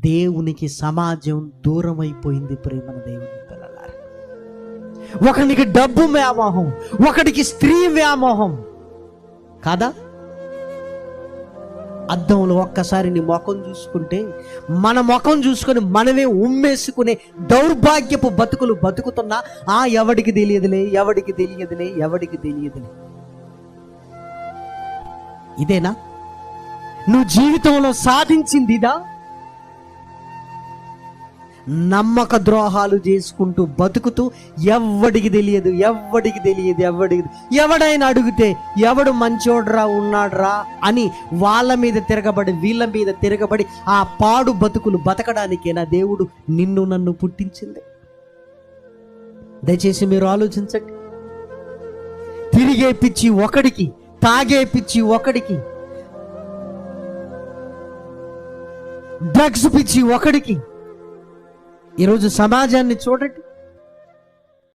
దేవునికి సమాజం దూరం అయిపోయింది. ప్రేమన దేవుని పిల్లలారా, ఒకనికి డబ్బు వ్యామోహం, ఒకటికి స్త్రీ వ్యామోహం కాదా? అద్దంలో ఒక్కసారి నీ ముఖం చూసుకుంటే, మన ముఖం చూసుకొని మనమే ఉమ్మేసుకునే దౌర్భాగ్యపు బతుకులు బతుకుతున్నా ఎవడికి తెలియదులే, ఎవడికి తెలియదులే, ఎవడికి తెలియదులే. ఇదేనా నువ్వు జీవితంలో సాధించింది? ఇదా? నమ్మక ద్రోహాలు చేసుకుంటూ బతుకుతూ ఎవడికి తెలియదు, ఎవడికి తెలియదు, ఎవడైనా అడిగితే ఎవడు మంచోడ్రా ఉన్నాడ్రా అని వాళ్ళ మీద తిరగబడి వీళ్ళ మీద తిరగబడి ఆ పాడు బతుకులు బతకడానికేనా దేవుడు నిన్ను నన్ను పుట్టించింది? దయచేసి మీరు ఆలోచించండి. తిరిగే పిచ్చి ఒకడికి, తాగే పిచ్చి ఒకడికి, డ్రగ్స్ పిచ్చి ఒకడికి. ఈరోజు సమాజాన్ని చూడండి.